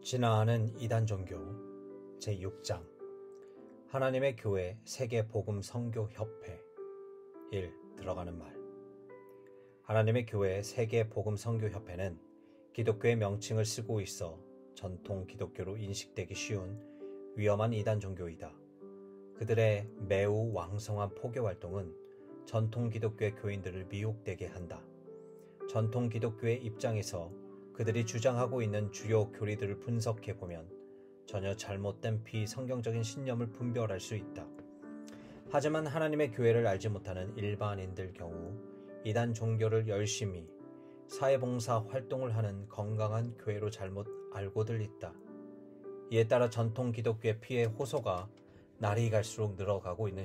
진화하는 이단 종교 제6장 하나님의 교회 세계 복음 선교 협회 1. 들어가는 말. 하나님의 교회 세계 복음 선교 협회는 기독교의 명칭을 쓰고 있어 전통 기독교로 인식되기 쉬운 위험한 이단 종교이다. 그들의 매우 왕성한 포교 활동은 전통 기독교의 교인들을 미혹되게 한다. 전통 기독교의 입장에서 그들이 주장하고 있는 주요 교리들을 분석해보면 전혀 잘못된 비성경적인 신념을 분별할 수 있다. 하지만 하나님의 교회를 알지 못하는 일반인들 경우 이단 종교를 열심히 사회봉사 활동을 하는 건강한 교회로 잘못 알고들 있다. 이에 따라 전통 기독교의 피해 호소가 날이 갈수록 늘어가고 있는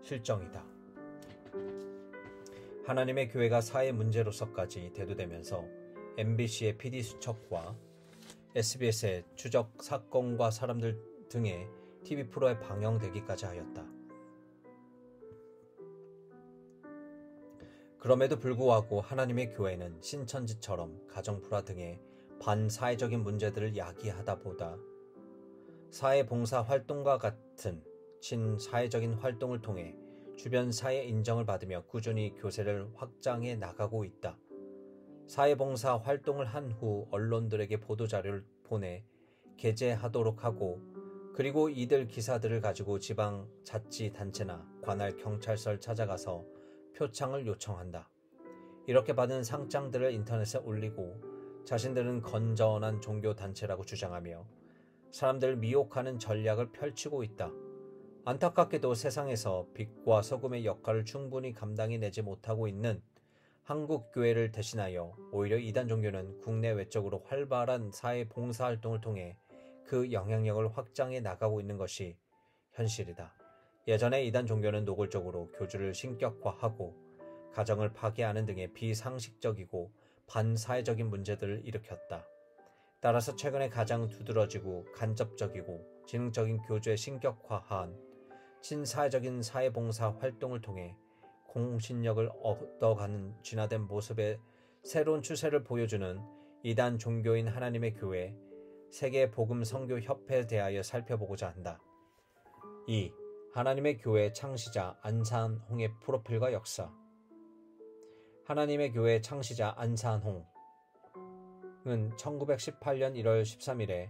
실정이다. 하나님의 교회가 사회 문제로서까지 대두되면서 MBC의 PD 수첩과 SBS의 추적 사건과 사람들 등의 TV 프로에 방영되기까지 하였다. 그럼에도 불구하고 하나님의 교회는 신천지처럼 가정불화 등의 반사회적인 문제들을 야기하다 보다 사회봉사 활동과 같은 친사회적인 활동을 통해 주변 사회 인정을 받으며 꾸준히 교세를 확장해 나가고 있다. 사회봉사 활동을 한 후 언론들에게 보도자료를 보내 게재하도록 하고 그리고 이들 기사들을 가지고 지방자치단체나 관할 경찰서를 찾아가서 표창을 요청한다. 이렇게 받은 상장들을 인터넷에 올리고 자신들은 건전한 종교단체라고 주장하며 사람들을 미혹하는 전략을 펼치고 있다. 안타깝게도 세상에서 빛과 소금의 역할을 충분히 감당해내지 못하고 있는 한국 교회를 대신하여 오히려 이단 종교는 국내 외적으로 활발한 사회 봉사활동을 통해 그 영향력을 확장해 나가고 있는 것이 현실이다. 예전에 이단 종교는 노골적으로 교주를 신격화하고 가정을 파괴하는 등의 비상식적이고 반사회적인 문제들을 일으켰다. 따라서 최근에 가장 두드러지고 간접적이고 지능적인 교주의 신격화한 친사회적인 사회봉사 활동을 통해 공신력을 얻어가는 진화된 모습의 새로운 추세를 보여주는 이단 종교인 하나님의 교회 세계 복음 선교 협회에 대하여 살펴보고자 한다. 2. 하나님의 교회 창시자 안산홍의 프로필과 역사. 하나님의 교회 창시자 안산홍은 1918년 1월 13일에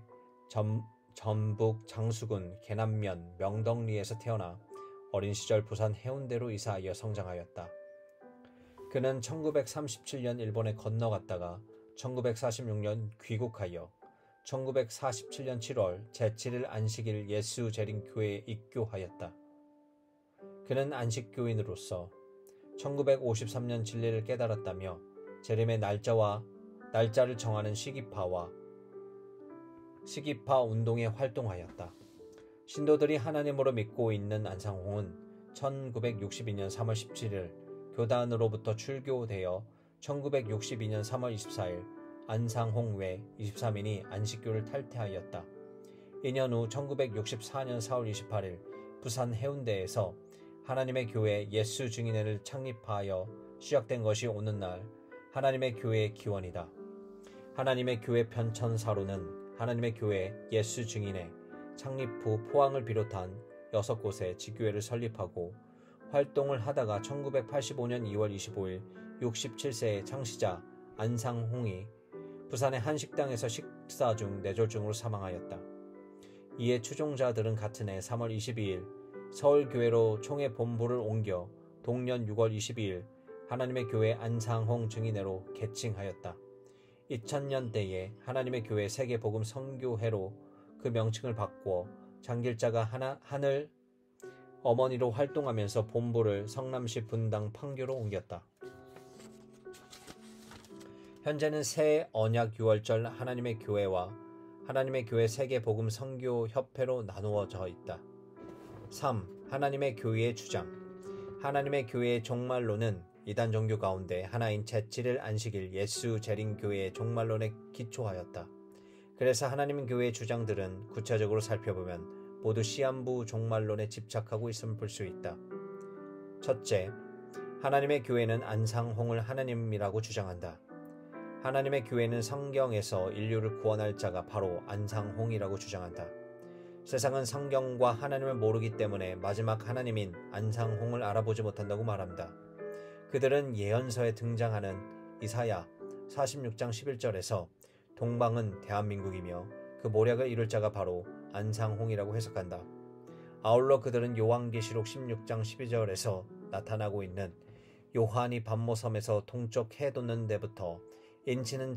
전북 장수군 계남면 명덕리에서 태어나 어린 시절 부산 해운대로 이사하여 성장하였다. 그는 1937년 일본에 건너갔다가 1946년 귀국하여 1947년 7월 제7일 안식일 예수 재림교회에 입교하였다. 그는 안식교인으로서 1953년 진리를 깨달았다며 재림의 날짜를 정하는 시기파 운동에 활동하였다. 신도들이 하나님으로 믿고 있는 안상홍은 1962년 3월 17일 교단으로부터 출교되어 1962년 3월 24일 안상홍 외 23인이 안식교를 탈퇴하였다. 2년 후 1964년 4월 28일 부산 해운대에서 하나님의 교회 예수 증인회를 창립하여 시작된 것이 오늘날 하나님의 교회의 기원이다. 하나님의 교회 편천사로는 하나님의 교회 예수 증인회 창립 후 포항을 비롯한 6곳에 지교회를 설립하고 활동을 하다가 1985년 2월 25일 67세의 창시자 안상홍이 부산의 한 식당에서 식사 중 뇌졸중으로 사망하였다. 이에 추종자들은 같은 해 3월 22일 서울교회로 총회 본부를 옮겨 동년 6월 22일 하나님의 교회 안상홍 증인회로 개칭하였다. 2000년대에 하나님의 교회 세계복음 선교회로 그 명칭을 바꾸어 장길자가 하늘 어머니로 활동하면서 본부를 성남시 분당 판교로 옮겼다. 현재는 새 언약 6월절 하나님의 교회와 하나님의 교회 세계복음 선교협회로 나누어져 있다. 3. 하나님의 교회의 주장. 하나님의 교회의 종말론은 이단 종교 가운데 하나인 제7일 안식일 예수 재림교회의 종말론에 기초하였다. 그래서 하나님 교회의 주장들은 구체적으로 살펴보면 모두 시한부 종말론에 집착하고 있음을 볼 수 있다. 첫째, 하나님의 교회는 안상홍을 하나님이라고 주장한다. 하나님의 교회는 성경에서 인류를 구원할 자가 바로 안상홍이라고 주장한다. 세상은 성경과 하나님을 모르기 때문에 마지막 하나님인 안상홍을 알아보지 못한다고 말한다. 그들은 예언서에 등장하는 이사야 46장 11절에서 동방은 대한민국이며 그 모략을 이룰 자가 바로 안상홍이라고 해석한다. 아울러 그들은 요한계시록 16장 12절에서 나타나고 있는 요한이 반모섬에서 동쪽 해 돋는 데부터 인치는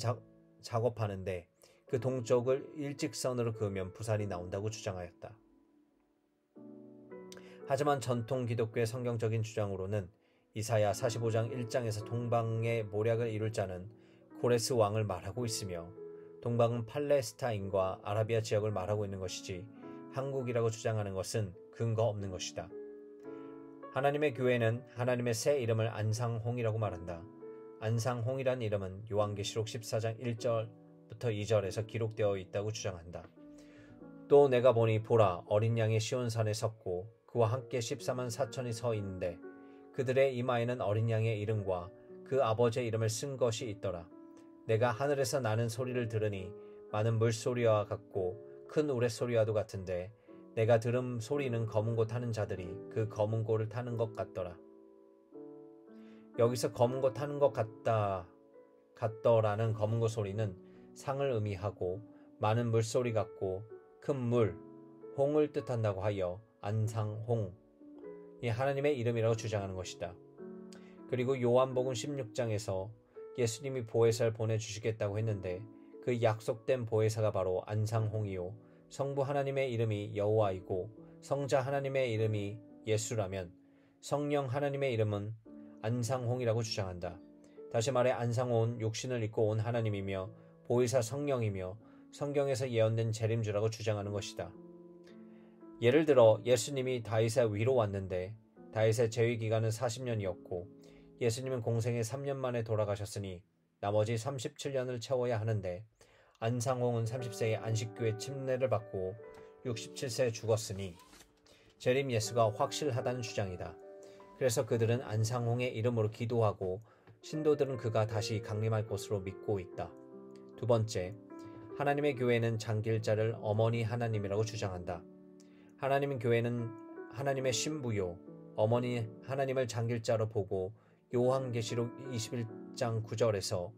작업하는데 그 동쪽을 일직선으로 그으면 부산이 나온다고 주장하였다. 하지만 전통 기독교의 성경적인 주장으로는 이사야 45장 1장에서 동방의 모략을 이룰 자는 고레스 왕을 말하고 있으며 동방은 팔레스타인과 아라비아 지역을 말하고 있는 것이지 한국이라고 주장하는 것은 근거 없는 것이다. 하나님의 교회는 하나님의 새 이름을 안상홍이라고 말한다. 안상홍이란 이름은 요한계시록 14장 1절부터 2절에서 기록되어 있다고 주장한다. 또 내가 보니 보라 어린 양이 시온산에 섰고 그와 함께 14만 4천이 서 있는데 그들의 이마에는 어린 양의 이름과 그 아버지의 이름을 쓴 것이 있더라. 내가 하늘에서 나는 소리를 들으니 많은 물소리와 같고 큰 우레소리와도 같은데 내가 들은 소리는 검은 고 타는 자들이 그 검은 고를 타는 것 같더라. 여기서 검은 고 타는 것 같더라는 검은 고 소리는 상을 의미하고 많은 물소리 같고 큰 물, 홍을 뜻한다고 하여 안상홍, 이 하나님의 이름이라고 주장하는 것이다. 그리고 요한복음 16장에서 예수님이 보혜사를 보내주시겠다고 했는데 그 약속된 보혜사가 바로 안상홍이요 성부 하나님의 이름이 여호와이고 성자 하나님의 이름이 예수라면 성령 하나님의 이름은 안상홍이라고 주장한다. 다시 말해 안상홍은 육신을 입고 온 하나님이며 보혜사 성령이며 성경에서 예언된 재림주라고 주장하는 것이다. 예를 들어 예수님이 다윗의 위로 왔는데 다윗의 재위 기간은 40년이었고 예수님은 공생에 3년 만에 돌아가셨으니 나머지 37년을 채워야 하는데 안상홍은 30세에 안식교의 침례를 받고 67세에 죽었으니 재림 예수가 확실하다는 주장이다. 그래서 그들은 안상홍의 이름으로 기도하고 신도들은 그가 다시 강림할 것으로 믿고 있다. 두 번째, 하나님의 교회는 장길자를 어머니 하나님이라고 주장한다. 하나님의 교회는 하나님의 신부요 어머니 하나님을 장길자로 보고 요한계시록 21장 9절에서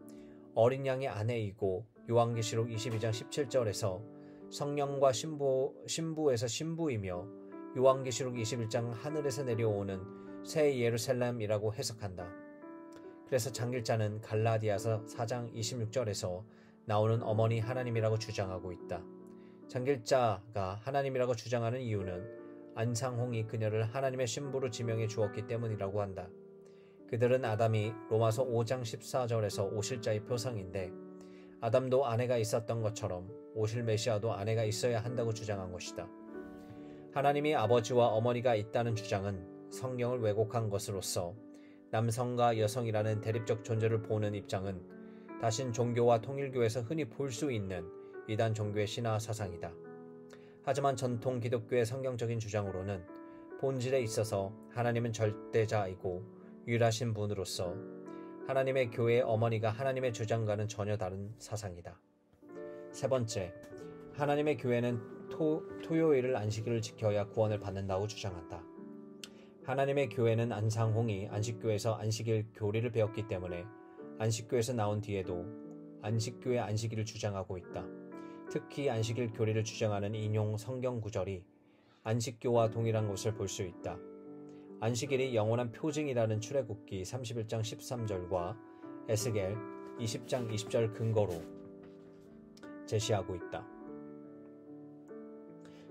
어린 양의 아내이고 요한계시록 22장 17절에서 성령과 신부에서 신부이며 요한계시록 21장 하늘에서 내려오는 새 예루살렘이라고 해석한다. 그래서 장길자는 갈라디아서 4장 26절에서 나오는 어머니 하나님이라고 주장하고 있다. 장길자가 하나님이라고 주장하는 이유는 안상홍이 그녀를 하나님의 신부로 지명해 주었기 때문이라고 한다. 그들은 아담이 로마서 5장 14절에서 오실 자의 표상인데 아담도 아내가 있었던 것처럼 오실 메시아도 아내가 있어야 한다고 주장한 것이다. 하나님이 아버지와 어머니가 있다는 주장은 성경을 왜곡한 것으로서 남성과 여성이라는 대립적 존재를 보는 입장은 다신 종교와 통일교에서 흔히 볼 수 있는 이단 종교의 신화 사상이다. 하지만 전통 기독교의 성경적인 주장으로는 본질에 있어서 하나님은 절대자이고 유일하신 분으로서 하나님의 교회의 어머니가 하나님의 주장과는 전혀 다른 사상이다. 세 번째, 하나님의 교회는 토요일을 안식일을 지켜야 구원을 받는다고 주장한다. 하나님의 교회는 안상홍이 안식교에서 안식일 교리를 배웠기 때문에 안식교에서 나온 뒤에도 안식교의 안식일을 주장하고 있다. 특히 안식일 교리를 주장하는 인용 성경 구절이 안식교와 동일한 것을 볼 수 있다. 안식일이 영원한 표징이라는 출애굽기 31장 13절과 에스겔 20장 20절 근거로 제시하고 있다.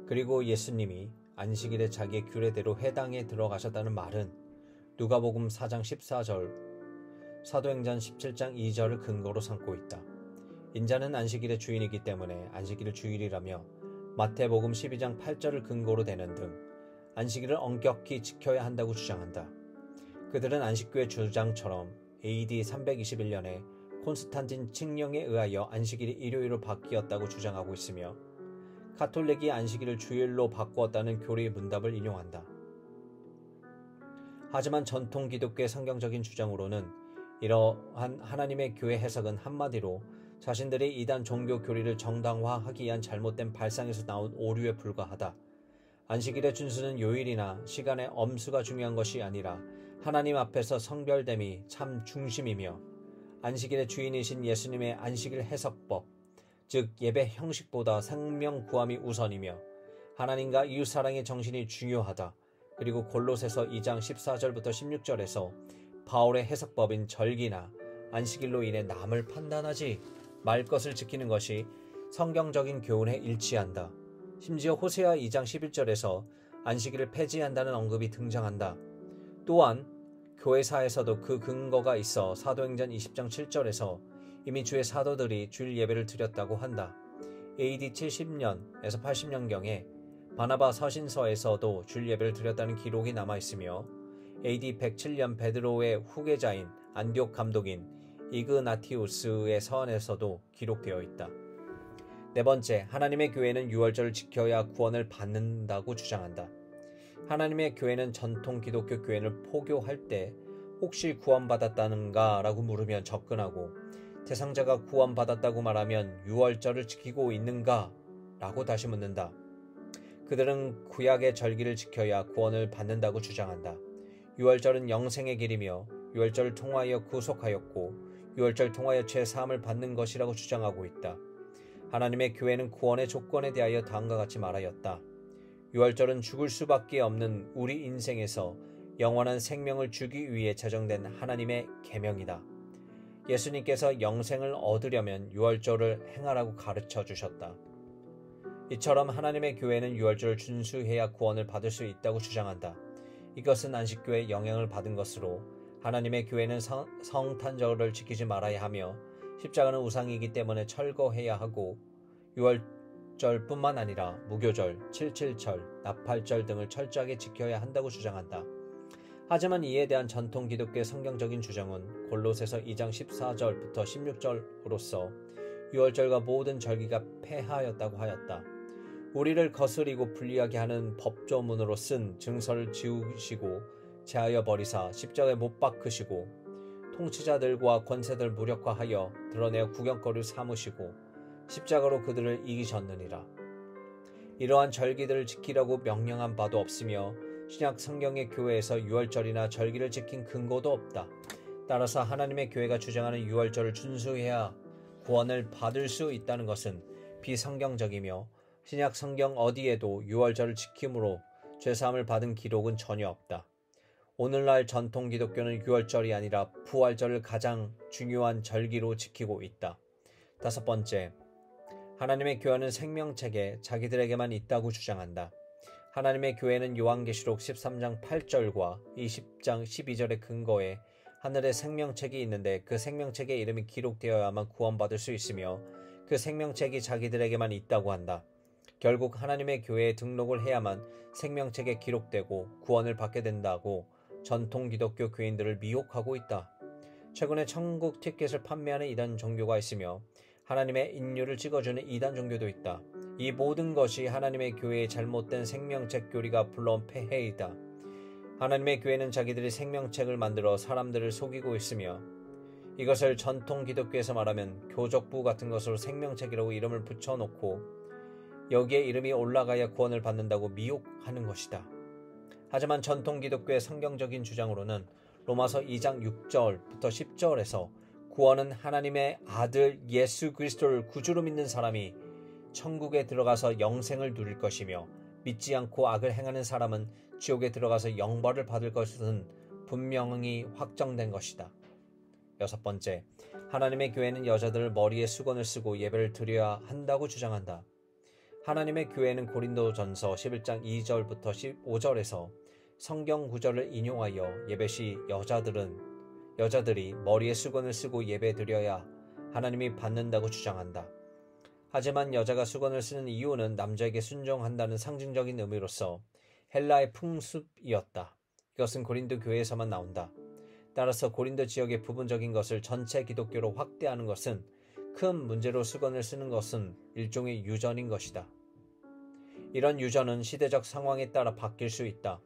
그리고 예수님이 안식일에 자기의 규례대로 회당에 들어가셨다는 말은 누가복음 4장 14절, 사도행전 17장 2절을 근거로 삼고 있다. 인자는 안식일의 주인이기 때문에 안식일을 주일이라며 마태복음 12장 8절을 근거로 대는 등 안식일을 엄격히 지켜야 한다고 주장한다. 그들은 안식교의 주장처럼 AD 321년에 콘스탄틴 칙령에 의하여 안식일이 일요일로 바뀌었다고 주장하고 있으며 가톨릭이 안식일을 주일로 바꾸었다는 교리 문답을 인용한다. 하지만 전통 기독교의 성경적인 주장으로는 이러한 하나님의 교회 해석은 한마디로 자신들이 이단 종교 교리를 정당화하기 위한 잘못된 발상에서 나온 오류에 불과하다. 안식일의 준수는 요일이나 시간의 엄수가 중요한 것이 아니라 하나님 앞에서 성별됨이 참 중심이며 안식일의 주인이신 예수님의 안식일 해석법, 즉 예배 형식보다 생명 구함이 우선이며 하나님과 이웃사랑의 정신이 중요하다. 그리고 골로새서 2장 14절부터 16절에서 바울의 해석법인 절기나 안식일로 인해 남을 판단하지 말 것을 지키는 것이 성경적인 교훈에 일치한다. 심지어 호세아 2장 11절에서 안식일을 폐지한다는 언급이 등장한다. 또한 교회사에서도 그 근거가 있어 사도행전 20장 7절에서 이미 주의 사도들이 주일 예배를 드렸다고 한다. AD 70년에서 80년경에 바나바 서신서에서도 주일 예배를 드렸다는 기록이 남아있으며 AD 107년 베드로의 후계자인 안디옥 감독인 이그나티우스의 서한에서도 기록되어 있다. 네 번째, 하나님의 교회는 유월절을 지켜야 구원을 받는다고 주장한다. 하나님의 교회는 전통 기독교 교회를 포교할 때 혹시 구원받았다는가 라고 물으면 접근하고 대상자가 구원받았다고 말하면 유월절을 지키고 있는가 라고 다시 묻는다. 그들은 구약의 절기를 지켜야 구원을 받는다고 주장한다. 유월절은 영생의 길이며 유월절을 통하여 구속하였고 유월절 통하여 죄사함을 받는 것이라고 주장하고 있다. 하나님의 교회는 구원의 조건에 대하여 다음과 같이 말하였다. 유월절은 죽을 수밖에 없는 우리 인생에서 영원한 생명을 주기 위해 제정된 하나님의 계명이다. 예수님께서 영생을 얻으려면 유월절을 행하라고 가르쳐 주셨다. 이처럼 하나님의 교회는 유월절을 준수해야 구원을 받을 수 있다고 주장한다. 이것은 안식교의 영향을 받은 것으로 하나님의 교회는 성탄절을 지키지 말아야 하며 십자가는 우상이기 때문에 철거해야 하고 유월절뿐만 아니라 무교절, 칠칠절, 나팔절 등을 철저하게 지켜야 한다고 주장한다. 하지만 이에 대한 전통 기독교의 성경적인 주장은 골로새서 2장 14절부터 16절로서 유월절과 모든 절기가 폐하였다고 하였다. 우리를 거스리고 불리하게 하는 법조문으로 쓴 증서를 지우시고 제하여 버리사 십자가에 못 박으시고 통치자들과 권세들 무력화하여 드러내어 구경거리를 삼으시고 십자가로 그들을 이기셨느니라. 이러한 절기들을 지키라고 명령한 바도 없으며 신약 성경의 교회에서 유월절이나 절기를 지킨 근거도 없다. 따라서 하나님의 교회가 주장하는 유월절을 준수해야 구원을 받을 수 있다는 것은 비성경적이며 신약 성경 어디에도 유월절을 지킴으로 죄사함을 받은 기록은 전혀 없다. 오늘날 전통 기독교는 유월절이 아니라 부활절을 가장 중요한 절기로 지키고 있다. 다섯 번째, 하나님의 교회는 생명책에 자기들에게만 있다고 주장한다. 하나님의 교회는 요한계시록 13장 8절과 20장 12절의 근거에 하늘에 생명책이 있는데 그 생명책의 이름이 기록되어야만 구원받을 수 있으며 그 생명책이 자기들에게만 있다고 한다. 결국 하나님의 교회에 등록을 해야만 생명책에 기록되고 구원을 받게 된다고 전통 기독교 교인들을 미혹하고 있다. 최근에 천국 티켓을 판매하는 이단 종교가 있으며 하나님의 인류를 찍어주는 이단 종교도 있다. 이 모든 것이 하나님의 교회의 잘못된 생명책 교리가 불러온 폐해이다. 하나님의 교회는 자기들이 생명책을 만들어 사람들을 속이고 있으며 이것을 전통 기독교에서 말하면 교적부 같은 것으로 생명책이라고 이름을 붙여놓고 여기에 이름이 올라가야 구원을 받는다고 미혹하는 것이다. 하지만 전통 기독교의 성경적인 주장으로는 로마서 2장 6절부터 10절에서 구원은 하나님의 아들 예수 그리스도를 구주로 믿는 사람이 천국에 들어가서 영생을 누릴 것이며 믿지 않고 악을 행하는 사람은 지옥에 들어가서 영벌을 받을 것은 분명히 확정된 것이다. 여섯 번째, 하나님의 교회는 여자들을 머리에 수건을 쓰고 예배를 드려야 한다고 주장한다. 하나님의 교회는 고린도전서 11장 2절부터 15절에서 성경 구절을 인용하여 예배 시 여자들이 머리에 수건을 쓰고 예배 드려야 하나님이 받는다고 주장한다. 하지만 여자가 수건을 쓰는 이유는 남자에게 순종한다는 상징적인 의미로서 헬라의 풍습이었다. 이것은 고린도 교회에서만 나온다. 따라서 고린도 지역의 부분적인 것을 전체 기독교로 확대하는 것은 큰 문제로 수건을 쓰는 것은 일종의 유전인 것이다. 이런 유전은 시대적 상황에 따라 바뀔 수 있다.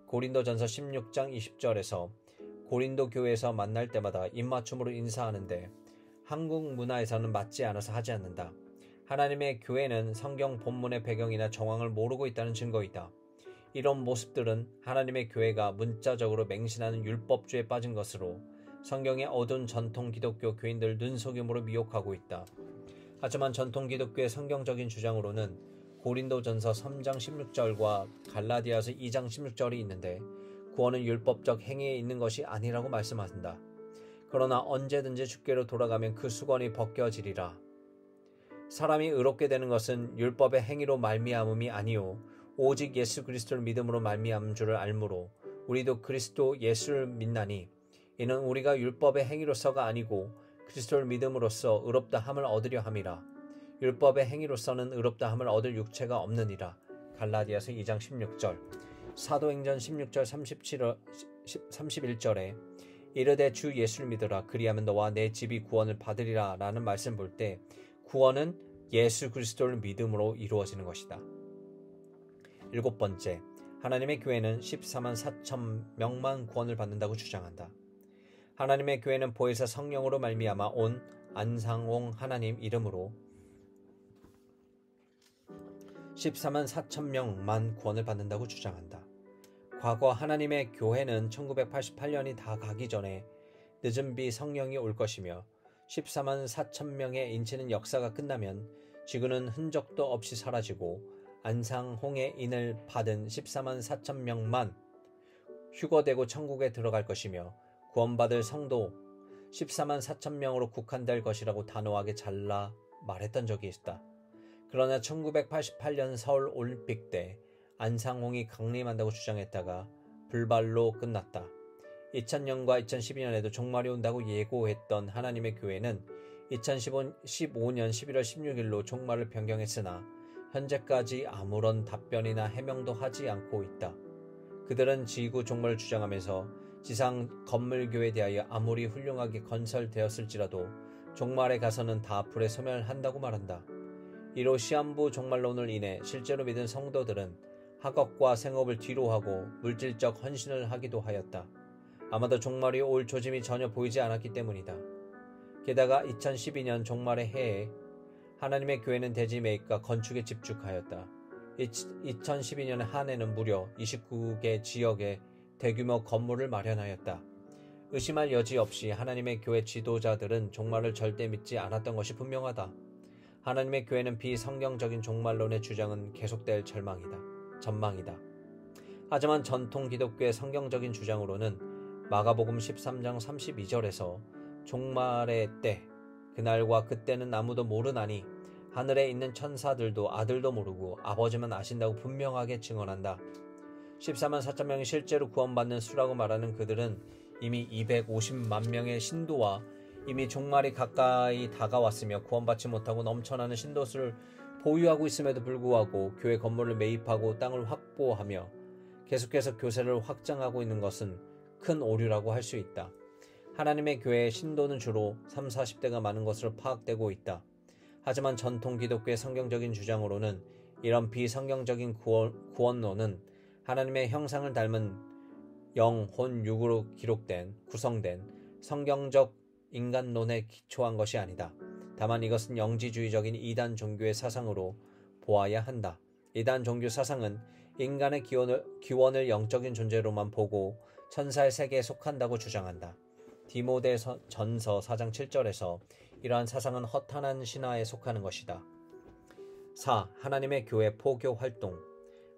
고린도전서 16장 20절에서 고린도 교회에서 만날 때마다 입맞춤으로 인사하는데 한국 문화에서는 맞지 않아서 하지 않는다. 하나님의 교회는 성경 본문의 배경이나 정황을 모르고 있다는 증거이다. 이런 모습들은 하나님의 교회가 문자적으로 맹신하는 율법주의에 빠진 것으로 성경의 어두운 전통 기독교 교인들 눈속임으로 미혹하고 있다. 하지만 전통 기독교의 성경적인 주장으로는 고린도전서 3장 16절과 갈라디아서 2장 16절이 있는데 구원은 율법적 행위에 있는 것이 아니라고 말씀한다. 그러나 언제든지 주께로 돌아가면 그 수건이 벗겨지리라. 사람이 의롭게 되는 것은 율법의 행위로 말미암음이 아니요 오직 예수 그리스도를 믿음으로 말미암은 줄을 알므로 우리도 그리스도 예수를 믿나니 이는 우리가 율법의 행위로서가 아니고 그리스도를 믿음으로써 의롭다 함을 얻으려 함이라. 율법의 행위로서는 의롭다 함을 얻을 육체가 없느니라. 갈라디아서 2장 16절. 사도행전 16절 31절에 이르되 주 예수를 믿으라 그리하면 너와 내 집이 구원을 받으리라 라는 말씀 볼 때 구원은 예수 그리스도를 믿음으로 이루어지는 것이다. 7번째, 하나님의 교회는 14만 4천 명만 구원을 받는다고 주장한다. 하나님의 교회는 보혜사 성령으로 말미암아 온 안상홍 하나님 이름으로 14만 4천 명만 구원을 받는다고 주장한다. 과거 하나님의 교회는 1988년이 다 가기 전에 늦은 비 성령이 올 것이며 14만 4천 명의 인치는 역사가 끝나면 지구는 흔적도 없이 사라지고 안상홍의 인을 받은 14만 4천 명만 휴거되고 천국에 들어갈 것이며 구원받을 성도 14만 4천 명으로 국한될 것이라고 단호하게 잘라 말했던 적이 있다. 그러나 1988년 서울 올림픽 때 안상홍이 강림한다고 주장했다가 불발로 끝났다. 2000년과 2012년에도 종말이 온다고 예고했던 하나님의 교회는 2015년 11월 16일로 종말을 변경했으나 현재까지 아무런 답변이나 해명도 하지 않고 있다. 그들은 지구 종말을 주장하면서 지상 건물교회에 대하여 아무리 훌륭하게 건설되었을지라도 종말에 가서는 다 불에 소멸한다고 말한다. 이로 시한부 종말론을 인해 실제로 믿은 성도들은 학업과 생업을 뒤로하고 물질적 헌신을 하기도 하였다. 아마도 종말이 올 조짐이 전혀 보이지 않았기 때문이다. 게다가 2012년 종말의 해에 하나님의 교회는 대지 매입과 건축에 집중하였다. 2012년의 한 해는 무려 29개 지역에 대규모 건물을 마련하였다. 의심할 여지 없이 하나님의 교회 지도자들은 종말을 절대 믿지 않았던 것이 분명하다. 하나님의 교회는 비성경적인 종말론의 주장은 계속될 전망이다. 하지만 전통 기독교의 성경적인 주장으로는 마가복음 13장 32절에서 종말의 때, 그날과 그때는 아무도 모르나니 하늘에 있는 천사들도 아들도 모르고 아버지만 아신다고 분명하게 증언한다. 14만 4천 명이 실제로 구원받는 수라고 말하는 그들은 이미 250만 명의 신도와 이미 종말이 가까이 다가왔으며 구원받지 못하고 넘쳐나는 신도수를 보유하고 있음에도 불구하고 교회 건물을 매입하고 땅을 확보하며 계속해서 교세를 확장하고 있는 것은 큰 오류라고 할 수 있다. 하나님의 교회의 신도는 주로 3, 40대가 많은 것으로 파악되고 있다. 하지만 전통 기독교의 성경적인 주장으로는 이런 비성경적인 구원론은 하나님의 형상을 닮은 영, 혼, 육으로 구성된 성경적 인간론에 기초한 것이 아니다. 다만 이것은 영지주의적인 이단 종교의 사상으로 보아야 한다. 이단 종교 사상은 인간의 기원을 영적인 존재로만 보고 천사의 세계에 속한다고 주장한다. 디모데전서 4장 7절에서 이러한 사상은 허탄한 신화에 속하는 것이다. 4. 하나님의 교회 포교 활동.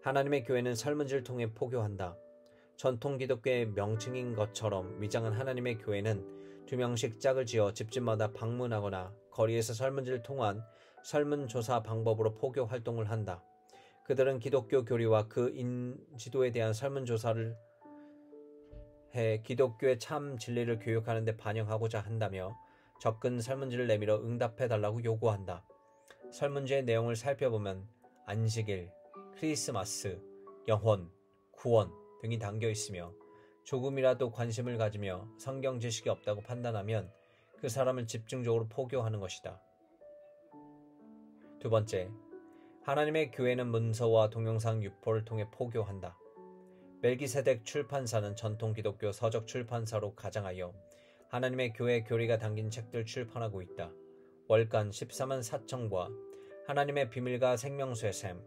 하나님의 교회는 설문지를 통해 포교한다. 전통 기독교의 명칭인 것처럼 위장한 하나님의 교회는 2명씩 짝을 지어 집집마다 방문하거나 거리에서 설문지를 통한 설문조사 방법으로 포교 활동을 한다. 그들은 기독교 교리와 그 인지도에 대한 설문조사를 해 기독교의 참 진리를 교육하는 데 반영하고자 한다며 접근 설문지를 내밀어 응답해달라고 요구한다. 설문지의 내용을 살펴보면 안식일, 크리스마스, 영혼, 구원 등이 담겨 있으며 조금이라도 관심을 가지며 성경 지식이 없다고 판단하면 그 사람을 집중적으로 포교하는 것이다. 2번째, 하나님의 교회는 문서와 동영상 유포를 통해 포교한다. 멜기세덱 출판사는 전통 기독교 서적 출판사로 가장하여 하나님의 교회 교리가 담긴 책들 출판하고 있다. 월간 14만 4천과 하나님의 비밀과 생명수의 샘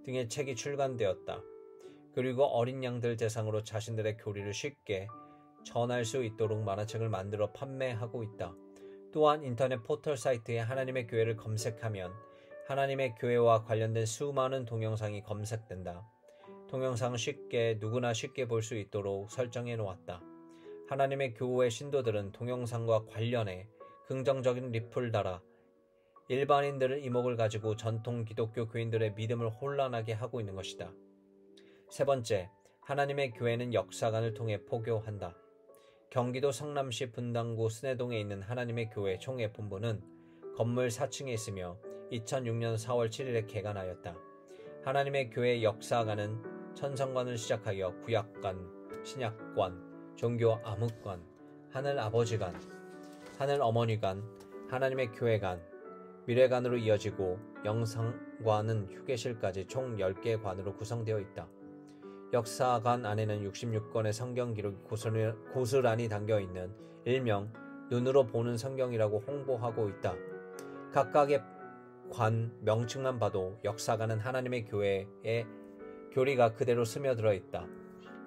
등의 책이 출간되었다. 그리고 어린 양들 대상으로 자신들의 교리를 쉽게 전할 수 있도록 만화책을 만들어 판매하고 있다. 또한 인터넷 포털 사이트에 하나님의 교회를 검색하면 하나님의 교회와 관련된 수많은 동영상이 검색된다. 동영상은 누구나 쉽게 볼 수 있도록 설정해 놓았다. 하나님의 교회 신도들은 동영상과 관련해 긍정적인 리플을 달아 일반인들의 이목을 가지고 전통 기독교 교인들의 믿음을 혼란하게 하고 있는 것이다. 세 번째, 하나님의 교회는 역사관을 통해 포교한다. 경기도 성남시 분당구 순회동에 있는 하나님의 교회 총회본부는 건물 4층에 있으며 2006년 4월 7일에 개관하였다. 하나님의 교회 역사관은 천성관을 시작하여 구약관, 신약관, 종교 암흑관, 하늘 아버지관, 하늘 어머니관, 하나님의 교회관, 미래관으로 이어지고 영상관은 휴게실까지 총 10개 관으로 구성되어 있다. 역사관 안에는 66권의 성경 기록이 고스란히 담겨있는 일명 눈으로 보는 성경이라고 홍보하고 있다. 각각의 관 명칭만 봐도 역사관은 하나님의 교회의 교리가 그대로 스며들어 있다.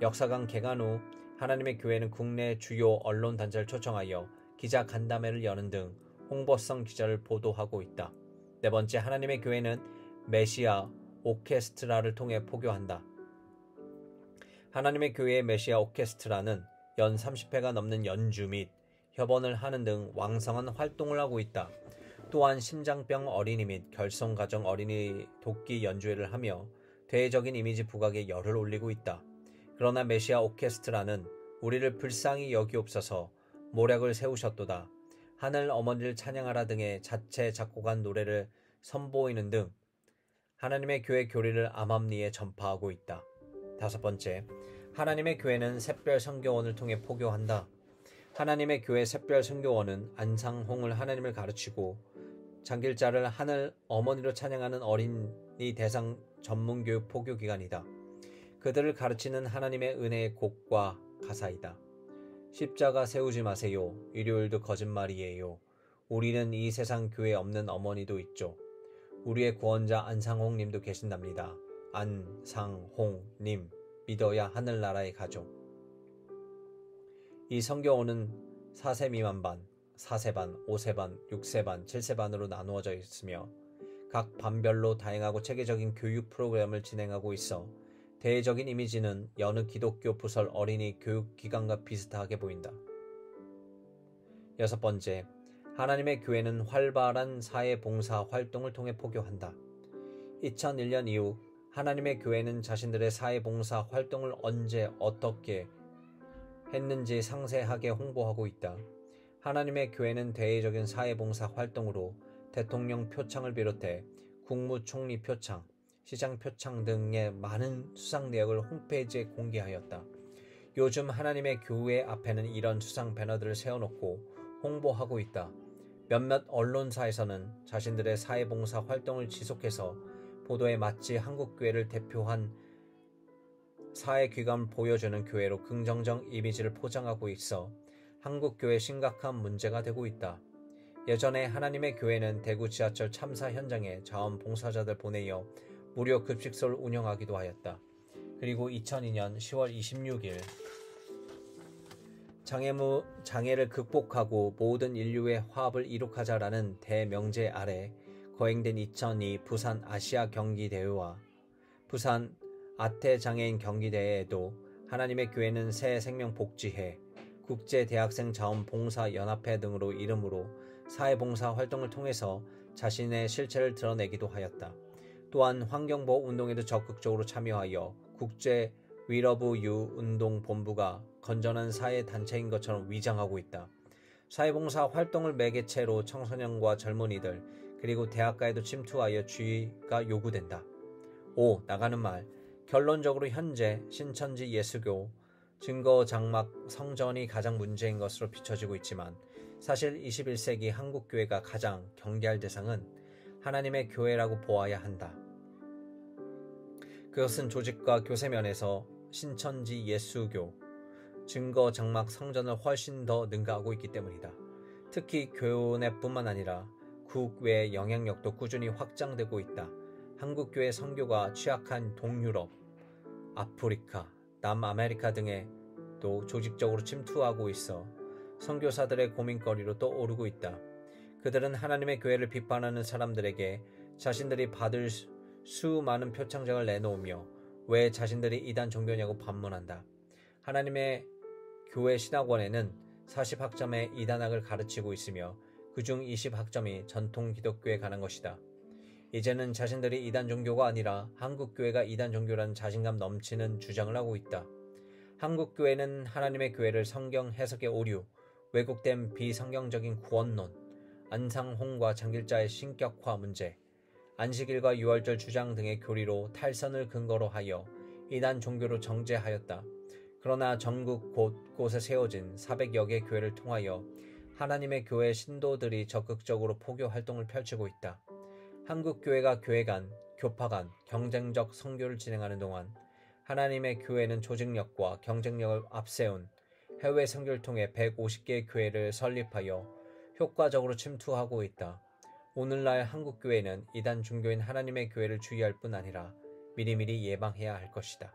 역사관 개관 후 하나님의 교회는 국내 주요 언론 단체를 초청하여 기자 간담회를 여는 등 홍보성 기자를 보도하고 있다. 네 번째, 하나님의 교회는 메시아 오케스트라를 통해 포교한다. 하나님의 교회의 메시아 오케스트라는 연 30회가 넘는 연주 및 협언을 하는 등 왕성한 활동을 하고 있다. 또한 심장병 어린이 및 결손가정 어린이 돕기 연주회를 하며 대외적인 이미지 부각에 열을 올리고 있다. 그러나 메시아 오케스트라는 우리를 불쌍히 여기옵소서, 모략을 세우셨도다, 하늘 어머니를 찬양하라 등의 자체 작곡한 노래를 선보이는 등 하나님의 교회 교리를 암암리에 전파하고 있다. 다섯 번째, 하나님의 교회는 샛별 선교원을 통해 포교한다. 하나님의 교회 샛별 선교원은 안상홍을 하나님을 가르치고 장길자를 하늘 어머니로 찬양하는 어린이 대상 전문교육 포교기관이다. 그들을 가르치는 하나님의 은혜의 곡과 가사이다. 십자가 세우지 마세요. 일요일도 거짓말이에요. 우리는 이 세상 교회 없는 어머니도 있죠. 우리의 구원자 안상홍님도 계신답니다. 안상홍님 믿어야 하늘나라에 가죠. 이 선교원은 4세 미만 반, 4세 반, 5세 반, 6세 반, 7세 반으로 나누어져 있으며 각 반별로 다양하고 체계적인 교육 프로그램을 진행하고 있어 대외적인 이미지는 여느 기독교 부설 어린이 교육기관과 비슷하게 보인다. 여섯 번째, 하나님의 교회는 활발한 사회봉사 활동을 통해 포교한다. 2001년 이후 하나님의 교회는 자신들의 사회봉사 활동을 언제 어떻게 했는지 상세하게 홍보하고 있다. 하나님의 교회는 대외적인 사회봉사 활동으로 대통령 표창을 비롯해 국무총리 표창, 시장 표창 등의 많은 수상 내역을 홈페이지에 공개하였다. 요즘 하나님의 교회 앞에는 이런 수상 배너들을 세워놓고 홍보하고 있다. 몇몇 언론사에서는 자신들의 사회봉사 활동을 지속해서 보도에 마치 한국교회를 대표한 사회기관을 보여주는 교회로 긍정적 이미지를 포장하고 있어 한국교회의 심각한 문제가 되고 있다. 예전에 하나님의 교회는 대구 지하철 참사 현장에 자원봉사자들 보내어 무료 급식소를 운영하기도 하였다. 그리고 2002년 10월 26일 장애를 극복하고 모든 인류의 화합을 이룩하자라는 대명제 아래 거행된 2002 부산 아시아 경기대회와 부산 아태장애인 경기대회에도 하나님의 교회는 새 생명복지회, 국제대학생 자원봉사연합회 등으로 이름으로 사회봉사 활동을 통해서 자신의 실체를 드러내기도 하였다. 또한 환경보호 운동에도 적극적으로 참여하여 국제 위러브 유 운동본부가 건전한 사회단체인 것처럼 위장하고 있다. 사회봉사 활동을 매개체로 청소년과 젊은이들 그리고 대학가에도 침투하여 주의가 요구된다. 5. 나가는 말. 결론적으로 현재 신천지 예수교 증거장막 성전이 가장 문제인 것으로 비춰지고 있지만 사실 21세기 한국교회가 가장 경계할 대상은 하나님의 교회라고 보아야 한다. 그것은 조직과 교세 면에서 신천지 예수교, 증거 장막 성전을 훨씬 더 능가하고 있기 때문이다. 특히 교내뿐만 아니라 국외 영향력도 꾸준히 확장되고 있다. 한국교회 선교가 취약한 동유럽, 아프리카, 남아메리카 등에도 조직적으로 침투하고 있어 선교사들의 고민거리로 또 오르고 있다. 그들은 하나님의 교회를 비판하는 사람들에게 자신들이 받을 수많은 표창장을 내놓으며 왜 자신들이 이단 종교냐고 반문한다. 하나님의 교회 신학원에는 40학점의 이단학을 가르치고 있으며 그중 20학점이 전통 기독교에 관한 것이다. 이제는 자신들이 이단 종교가 아니라 한국교회가 이단 종교라는 자신감 넘치는 주장을 하고 있다. 한국교회는 하나님의 교회를 성경 해석의 오류, 왜곡된 비성경적인 구원론, 안상홍과 장길자의 신격화 문제, 안식일과 유월절 주장 등의 교리로 탈선을 근거로 하여 이단 종교로 정죄하였다. 그러나 전국 곳곳에 세워진 400여 개 교회를 통하여 하나님의 교회 신도들이 적극적으로 포교 활동을 펼치고 있다. 한국교회가 교회 간, 교파 간 경쟁적 선교를 진행하는 동안 하나님의 교회는 조직력과 경쟁력을 앞세운 해외 선교를 통해 150개의 교회를 설립하여 효과적으로 침투하고 있다. 오늘날 한국교회는 이단 종교인 하나님의 교회를 주의할 뿐 아니라 미리미리 예방해야 할 것이다.